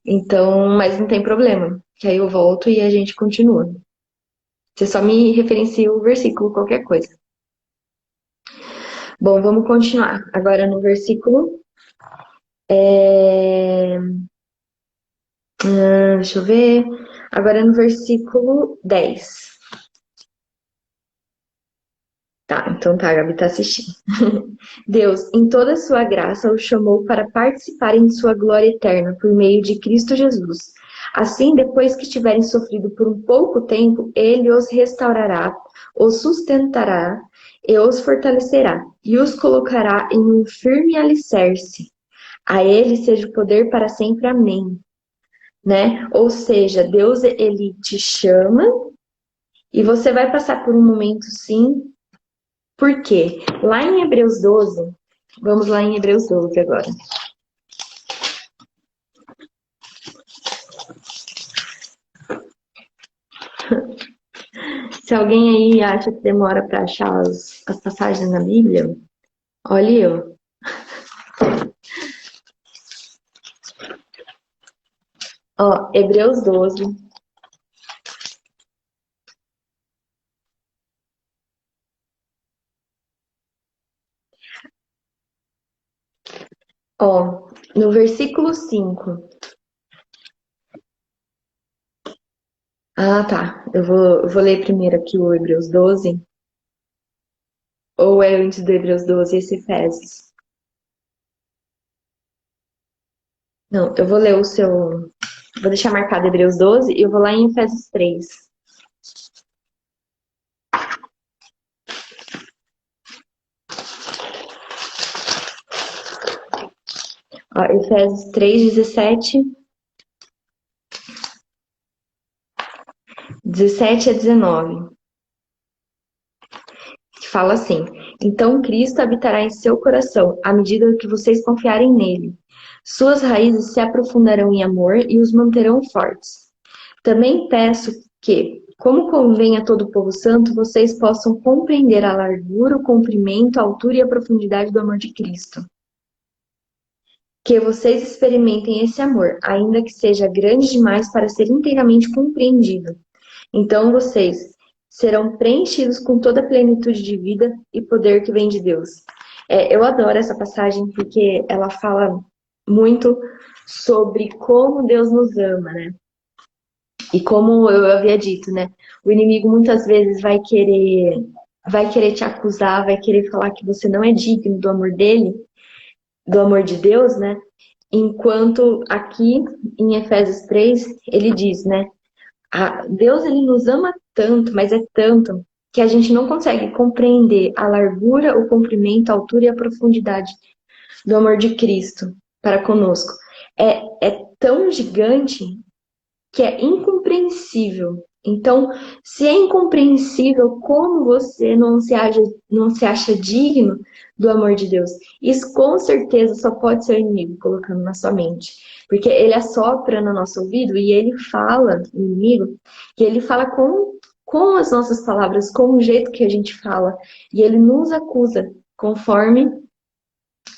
Então, mas não tem problema. Que aí eu volto e a gente continua. Você só me referencia o versículo, qualquer coisa. Bom, vamos continuar. Agora no versículo. Deixa eu ver. Agora no versículo 10. Tá, então tá, a Gabi tá assistindo. Deus, em toda a sua graça, o chamou para participarem de sua glória eterna por meio de Cristo Jesus, Assim, depois que tiverem sofrido por um pouco tempo, ele os restaurará, os sustentará e os fortalecerá, e os colocará em um firme alicerce. A ele seja o poder para sempre. Amém. Né? Ou seja, Deus, ele te chama e você vai passar por um momento, sim. Por quê? Lá em Hebreus 12, vamos lá em Hebreus 12 agora. Se alguém aí acha que demora para achar as passagens na Bíblia, olhe eu. Ó, Hebreus 12. Ó, no versículo 5. Ah, tá. Eu vou ler primeiro aqui o Hebreus 12. Ou é antes do Hebreus 12 esse Efésios? Não, eu vou ler o seu. Vou deixar marcado Hebreus 12 e eu vou lá em Efésios 3. Ó, Efésios 3, 17 a 19. Que fala assim: Então Cristo habitará em seu coração, à medida que vocês confiarem nele. Suas raízes se aprofundarão em amor e os manterão fortes. Também peço que, como convém a todo o povo santo, vocês possam compreender a largura, o comprimento, a altura e a profundidade do amor de Cristo. Que vocês experimentem esse amor, ainda que seja grande demais para ser inteiramente compreendido. Então vocês serão preenchidos com toda a plenitude de vida e poder que vem de Deus. Eu adoro essa passagem porque ela fala muito sobre como Deus nos ama, né? E como eu havia dito, né? O inimigo muitas vezes vai querer te acusar, vai querer falar que você não é digno do amor dele, do amor de Deus, né? Enquanto aqui em Efésios 3, ele diz, né? Deus, ele nos ama tanto, mas é tanto, que a gente não consegue compreender a largura, o comprimento, a altura e a profundidade do amor de Cristo para conosco. É tão gigante que é incompreensível. Então, se é incompreensível, como você não se acha digno do amor de Deus? Isso com certeza só pode ser o inimigo colocando na sua mente. Porque ele assopra no nosso ouvido e ele fala, o inimigo, que ele fala com as nossas palavras, com o jeito que a gente fala. E ele nos acusa conforme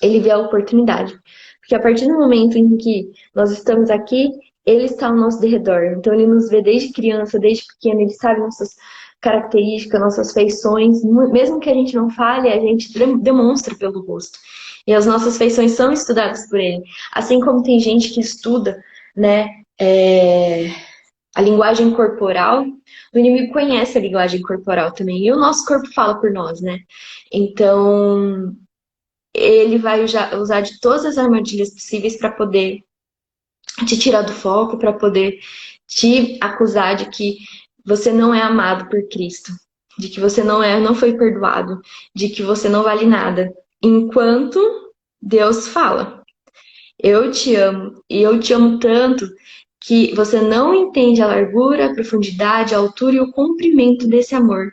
ele vê a oportunidade. Porque a partir do momento em que nós estamos aqui, ele está ao nosso derredor. Então ele nos vê desde criança, desde pequeno, ele sabe nossas características, nossas feições. Mesmo que a gente não fale, a gente demonstra pelo rosto. E as nossas feições são estudadas por ele. Assim como tem gente que estuda, né, a linguagem corporal, o inimigo conhece a linguagem corporal também. E o nosso corpo fala por nós, né? Então, ele vai usar de todas as armadilhas possíveis para poder te tirar do foco, para poder te acusar de que você não é amado por Cristo, de que você não foi perdoado, de que você não vale nada. Enquanto Deus fala, eu te amo, e eu te amo tanto que você não entende a largura, a profundidade, a altura e o comprimento desse amor.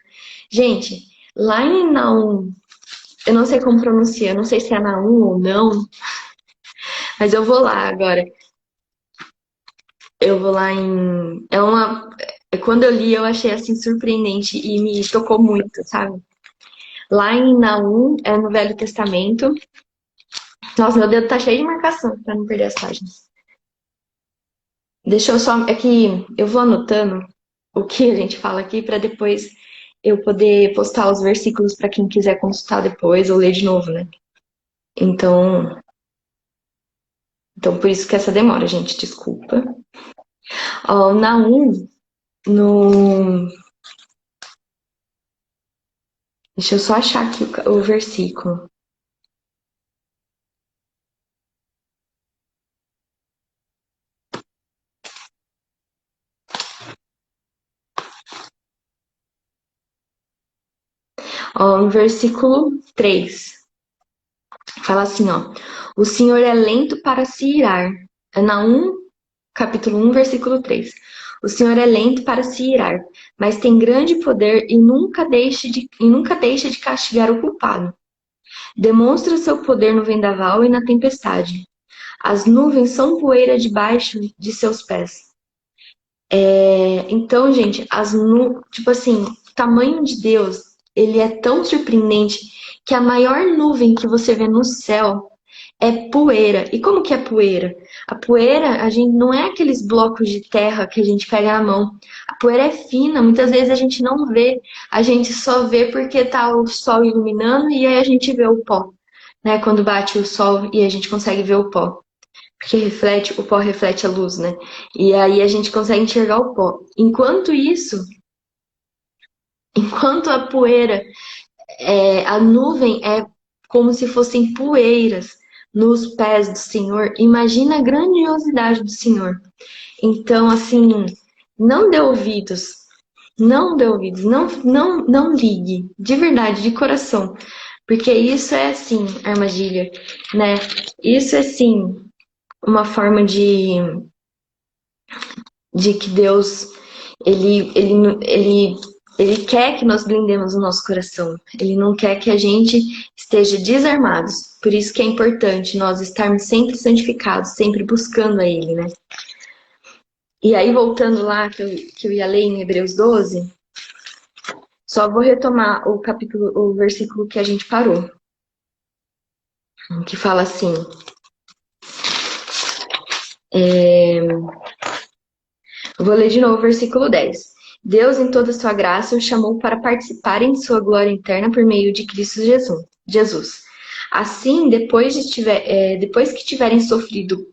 Gente, lá em Naum, eu não sei como pronuncia, não sei se é Naum ou não, mas eu vou lá agora. Eu vou lá em. Quando eu li, eu achei assim surpreendente e me tocou muito, sabe? Lá em Naum, é no Velho Testamento. Nossa, meu dedo tá cheio de marcação pra não perder as páginas. Deixa eu só. É que eu vou anotando o que a gente fala aqui pra depois eu poder postar os versículos pra quem quiser consultar depois ou ler de novo, né? Então, por isso que essa demora, gente. Desculpa. Ó, Naum, no. Deixa eu só achar aqui o versículo. Ó, no versículo 3, fala assim, ó. O Senhor é lento para se irar. É Naum, capítulo 1, versículo 3. O Senhor é lento para se irar, mas tem grande poder e nunca deixa de castigar o culpado. Demonstra seu poder no vendaval e na tempestade. As nuvens são poeira debaixo de seus pés. Então, gente, tipo assim, o tamanho de Deus, ele é tão surpreendente que a maior nuvem que você vê no céu é poeira. E como que é poeira? A poeira, a gente não é aqueles blocos de terra que a gente pega na mão. A poeira é fina, muitas vezes a gente não vê. A gente só vê porque tá o sol iluminando e aí a gente vê o pó, né? Quando bate o sol e a gente consegue ver o pó. Porque o pó reflete a luz, né? E aí a gente consegue enxergar o pó. Enquanto isso, enquanto a poeira, a nuvem é como se fossem poeiras nos pés do Senhor, imagina a grandiosidade do Senhor. Então, assim, não dê ouvidos, não ligue, de verdade, de coração, porque isso é, assim, armadilha, né? Isso é, sim, uma forma de que Deus ele quer que nós blindemos o nosso coração. Ele não quer que a gente esteja desarmados. Por isso que é importante nós estarmos sempre santificados, sempre buscando a Ele, né? E aí, voltando lá, que eu ia ler em Hebreus 12, só vou retomar o versículo que a gente parou. Que fala assim. Vou ler de novo o versículo 10. Deus, em toda a sua graça, o chamou para participarem de sua glória interna por meio de Cristo Jesus. Assim, depois que tiverem sofrido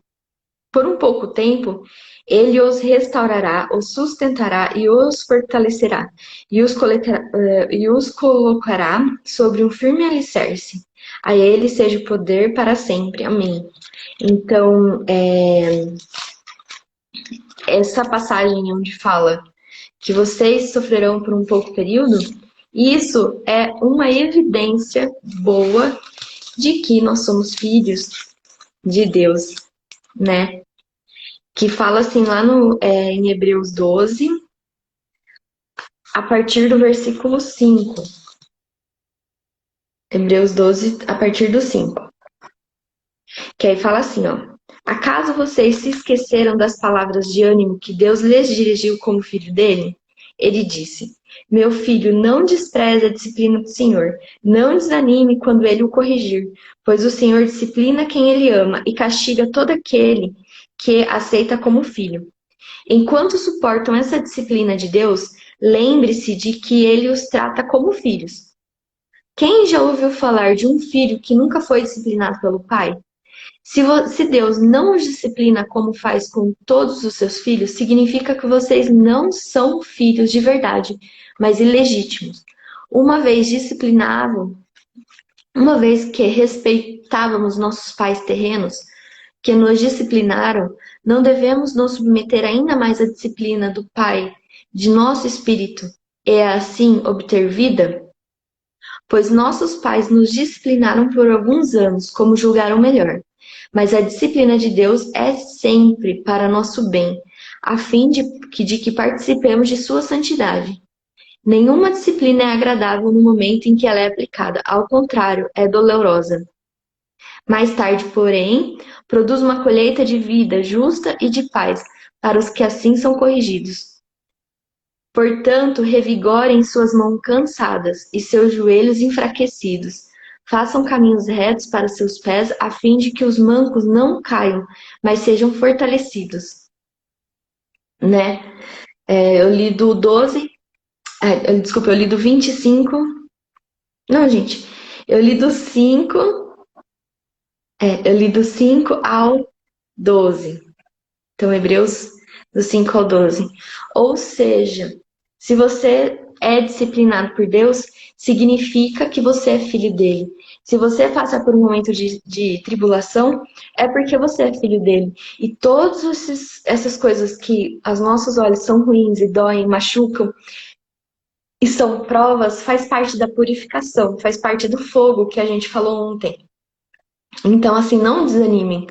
por um pouco tempo, ele os restaurará, os sustentará e os fortalecerá, e os colocará sobre um firme alicerce. A ele seja o poder para sempre. Amém. Então, essa passagem onde fala que vocês sofrerão por um pouco período, isso é uma evidência boa de que nós somos filhos de Deus, né? Que fala assim lá em Hebreus 12, a partir do versículo 5. Hebreus 12, a partir do 5. Que aí fala assim, ó. Acaso vocês se esqueceram das palavras de ânimo que Deus lhes dirigiu como filho dele? Ele disse: Meu filho, não despreze a disciplina do Senhor. Não desanime quando ele o corrigir, pois o Senhor disciplina quem ele ama e castiga todo aquele que aceita como filho. Enquanto suportam essa disciplina de Deus, lembre-se de que ele os trata como filhos. Quem já ouviu falar de um filho que nunca foi disciplinado pelo pai? Se Deus não os disciplina como faz com todos os seus filhos, significa que vocês não são filhos de verdade, mas ilegítimos. Uma vez disciplinado, uma vez que respeitávamos nossos pais terrenos, que nos disciplinaram, não devemos nos submeter ainda mais à disciplina do Pai de nosso espírito e assim obter vida? Pois nossos pais nos disciplinaram por alguns anos, como julgaram melhor. Mas a disciplina de Deus é sempre para nosso bem, a fim de que participemos de sua santidade. Nenhuma disciplina é agradável no momento em que ela é aplicada, ao contrário, é dolorosa. Mais tarde, porém, produz uma colheita de vida justa e de paz para os que assim são corrigidos. Portanto, revigorem suas mãos cansadas e seus joelhos enfraquecidos. Façam caminhos retos para seus pés, a fim de que os mancos não caiam, mas sejam fortalecidos. Né? Eu li do 12. Desculpa, eu li do 25. Não, gente. Eu li do 5. Eu li do 5 ao 12. Então, Hebreus do 5 ao 12. Ou seja, se você é disciplinado por Deus, significa que você é filho dele. Se você passa por um momento de tribulação, é porque você é filho dele. E todas essas coisas que aos nossos olhos são ruins e doem, machucam, e são provas, faz parte da purificação, faz parte do fogo que a gente falou ontem. Então, assim, não desanimem.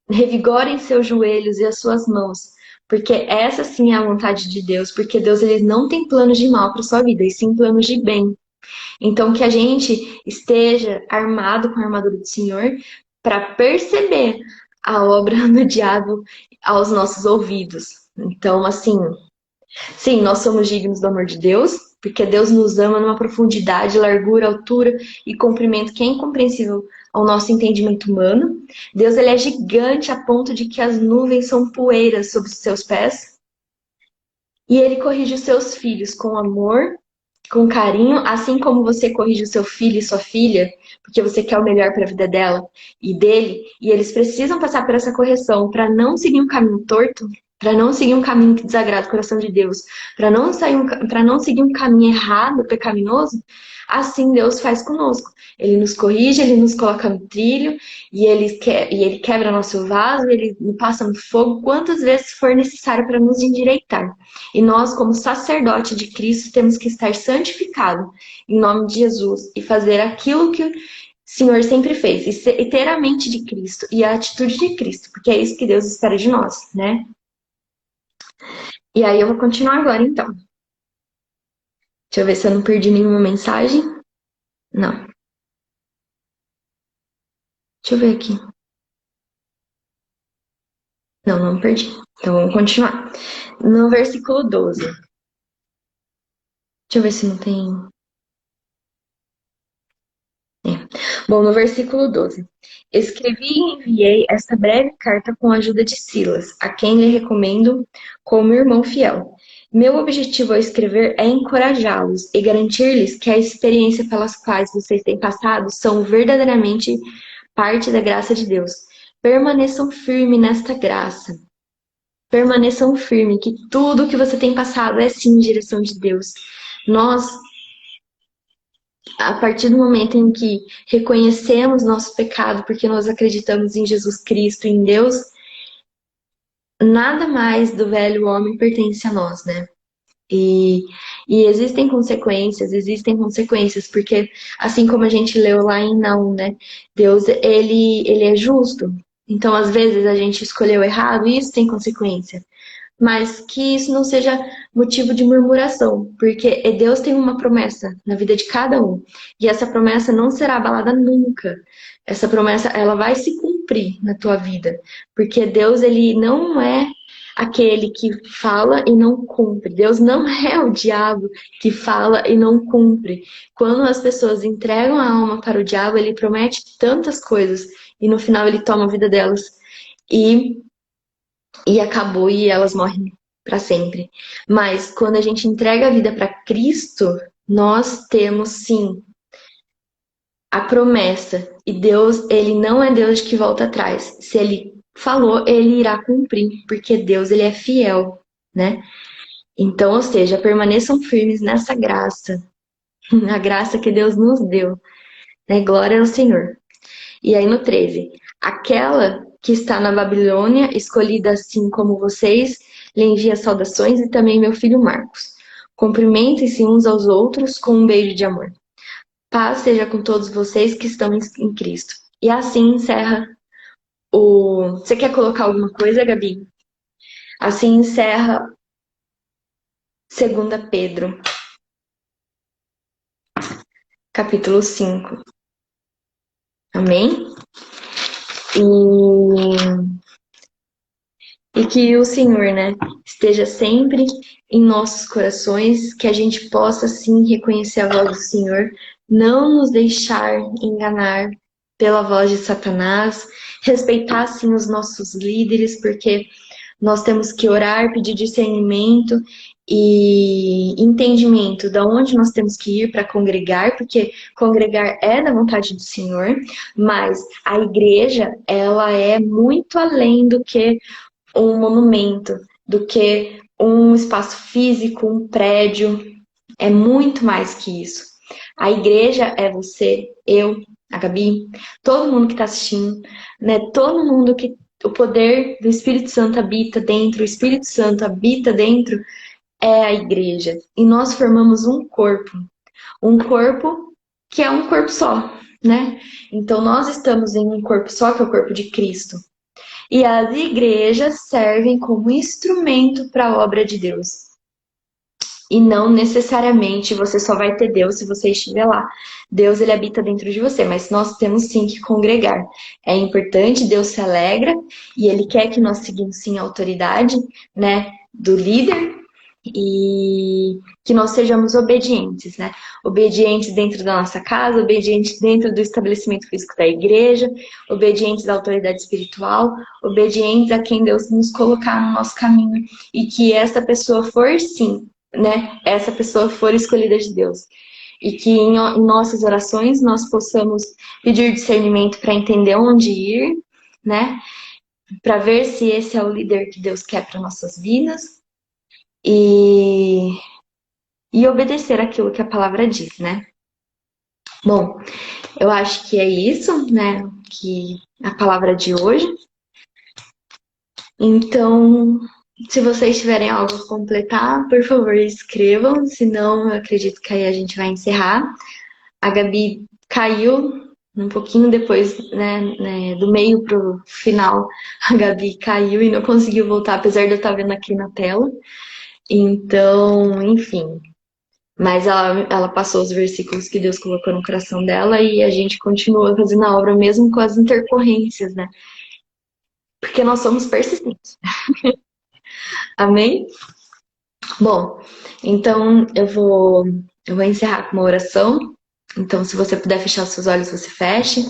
Revigorem seus joelhos e as suas mãos, porque essa sim é a vontade de Deus, porque Deus ele não tem planos de mal para sua vida, e sim planos de bem. Então, que a gente esteja armado com a armadura do Senhor para perceber a obra do diabo aos nossos ouvidos. Então, assim, sim, nós somos dignos do amor de Deus, porque Deus nos ama numa profundidade, largura, altura e comprimento que é incompreensível ao nosso entendimento humano. Deus ele é gigante a ponto de que as nuvens são poeiras sob os seus pés. E ele corrige os seus filhos com amor, com carinho, assim como você corrige o seu filho e sua filha, porque você quer o melhor para a vida dela e dele, e eles precisam passar por essa correção para não seguir um caminho torto, para não seguir um caminho que desagrada o coração de Deus, para não seguir um caminho errado, pecaminoso. Assim Deus faz conosco. Ele nos corrige, ele nos coloca no trilho, e ele quebra nosso vaso, ele nos passa no fogo quantas vezes for necessário para nos endireitar. E nós, como sacerdote de Cristo, temos que estar santificado em nome de Jesus e fazer aquilo que o Senhor sempre fez, e ter a mente de Cristo e a atitude de Cristo, porque é isso que Deus espera de nós, né? E aí eu vou continuar agora, então. Deixa eu ver se eu não perdi nenhuma mensagem. Não. Deixa eu ver aqui. Não, não perdi. Então vamos continuar. No versículo 12. Deixa eu ver se não tem. Bom, no versículo 12. Escrevi e enviei esta breve carta com a ajuda de Silas, a quem lhe recomendo como irmão fiel. Meu objetivo ao escrever é encorajá-los e garantir-lhes que a experiência pelas quais vocês têm passado são verdadeiramente parte da graça de Deus. Permaneçam firmes nesta graça. Permaneçam firmes, que tudo que você tem passado é sim em direção de Deus. Nós, a partir do momento em que reconhecemos nosso pecado, porque nós acreditamos em Jesus Cristo, em Deus, nada mais do velho homem pertence a nós, né? E, e existem consequências, porque assim como a gente leu lá em Naum, né? Deus, ele é justo. Então, às vezes, a gente escolheu errado e isso tem consequência. Mas que isso não seja motivo de murmuração, porque Deus tem uma promessa na vida de cada um, e essa promessa não será abalada nunca. Essa promessa, ela vai se cumprir na tua vida, porque Deus, ele não é aquele que fala e não cumpre. Deus não é o diabo que fala e não cumpre. Quando as pessoas entregam a alma para o diabo, ele promete tantas coisas e no final ele toma a vida delas. E acabou e elas morrem para sempre. Mas quando a gente entrega a vida para Cristo, nós temos sim a promessa. E Deus, ele não é Deus que volta atrás. Se ele falou, ele irá cumprir, porque Deus, ele é fiel, né? Então, ou seja, permaneçam firmes nessa graça, a graça que Deus nos deu, né? Glória ao Senhor. E aí no 13, aquela que está na Babilônia, escolhida assim como vocês, lhe envia saudações, e também meu filho Marcos. Cumprimentem-se uns aos outros com um beijo de amor. Paz seja com todos vocês que estão em Cristo. E assim encerra o... Você quer colocar alguma coisa, Gabi? Assim encerra 2 Pedro, capítulo 5. Amém? E que o Senhor, né, esteja sempre em nossos corações, que a gente possa, sim, reconhecer a voz do Senhor, não nos deixar enganar pela voz de Satanás, respeitar, sim, os nossos líderes, porque nós temos que orar, pedir discernimento e entendimento de onde nós temos que ir para congregar, porque congregar é da vontade do Senhor, mas a igreja, ela é muito além do que um monumento, do que um espaço físico, um prédio. É muito mais que isso. A igreja é você, eu, a Gabi, todo mundo que está assistindo, né? Todo mundo que o poder do Espírito Santo habita dentro, o Espírito Santo habita dentro é a igreja. E nós formamos um corpo. Um corpo que é um corpo só, né? Então nós estamos em um corpo só, que é o corpo de Cristo. E as igrejas servem como instrumento para a obra de Deus. E não necessariamente você só vai ter Deus se você estiver lá. Deus, ele habita dentro de você, mas nós temos sim que congregar. É importante, Deus se alegra e ele quer que nós seguimos sim a autoridade, né, do líder e que nós sejamos obedientes, né? Obedientes dentro da nossa casa, obedientes dentro do estabelecimento físico da igreja, obedientes à autoridade espiritual, obedientes a quem Deus nos colocar no nosso caminho e que essa pessoa for sim, né? Essa pessoa for escolhida de Deus. E que em nossas orações nós possamos pedir discernimento para entender onde ir, né? Para ver se esse é o líder que Deus quer para nossas vidas e obedecer aquilo que a palavra diz, né? Bom, eu acho que é isso, né? Que a palavra de hoje. Então, se vocês tiverem algo a completar, por favor, escrevam, senão eu acredito que aí a gente vai encerrar. A Gabi caiu um pouquinho depois, né, do meio pro final, a Gabi caiu e não conseguiu voltar, apesar de eu estar vendo aqui na tela. Então, enfim. Mas ela passou os versículos que Deus colocou no coração dela e a gente continua fazendo a obra mesmo com as intercorrências, né? Porque nós somos persistentes. Amém? Bom, então eu vou encerrar com uma oração. Então, se você puder fechar os seus olhos, você feche.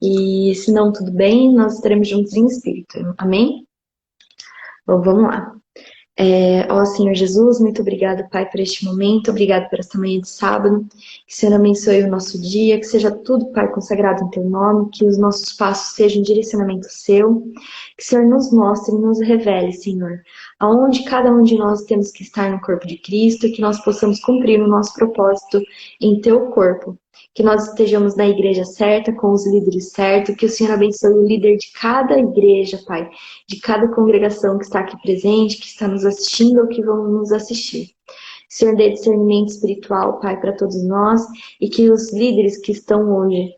E se não, tudo bem, nós estaremos juntos em espírito. Amém? Bom, vamos lá. Ó Senhor Jesus, muito obrigado, Pai, por este momento, obrigado por esta manhã de sábado, que o Senhor abençoe o nosso dia, que seja tudo, Pai, consagrado em Teu nome, que os nossos passos sejam um direcionamento Seu, que o Senhor nos mostre e nos revele, Senhor, aonde cada um de nós temos que estar no corpo de Cristo, e que nós possamos cumprir o nosso propósito em Teu corpo, que nós estejamos na igreja certa, com os líderes certos, que o Senhor abençoe o líder de cada igreja, Pai, de cada congregação que está aqui presente, que está nos assistindo ou que vão nos assistir. Senhor, dê discernimento espiritual, Pai, para todos nós e que os líderes que estão hoje,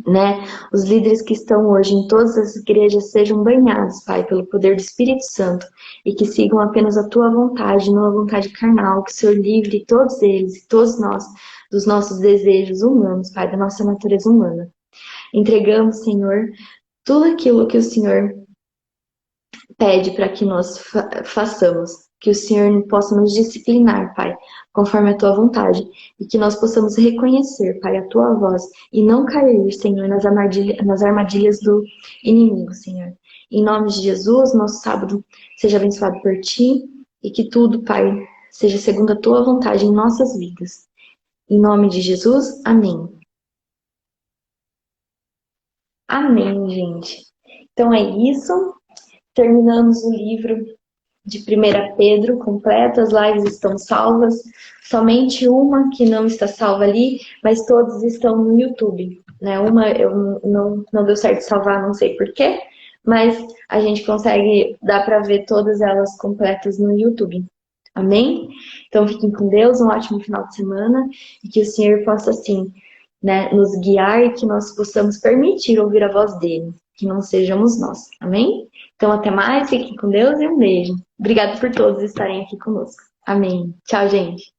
né, os líderes que estão hoje em todas as igrejas sejam banhados, Pai, pelo poder do Espírito Santo e que sigam apenas a Tua vontade, não a vontade carnal, que o Senhor livre todos eles e todos nós dos nossos desejos humanos, Pai, da nossa natureza humana. Entregamos, Senhor, tudo aquilo que o Senhor pede para que nós façamos, que o Senhor possa nos disciplinar, Pai, conforme a Tua vontade, e que nós possamos reconhecer, Pai, a Tua voz e não cair, Senhor, nas armadilhas do inimigo, Senhor. Em nome de Jesus, nosso sábado seja abençoado por Ti e que tudo, Pai, seja segundo a Tua vontade em nossas vidas. Em nome de Jesus, amém. Amém, gente. Então é isso. Terminamos o livro de 1 Pedro completo, as lives estão salvas, somente uma que não está salva ali, mas todas estão no YouTube, né? Uma eu não deu certo de salvar, não sei porquê, mas a gente consegue, dá para ver todas elas completas no YouTube. Amém? Então fiquem com Deus, um ótimo final de semana e que o Senhor possa assim, né, nos guiar e que nós possamos permitir ouvir a voz dele, que não sejamos nós. Amém? Então até mais, fiquem com Deus e um beijo. Obrigada por todos estarem aqui conosco. Amém. Tchau, gente.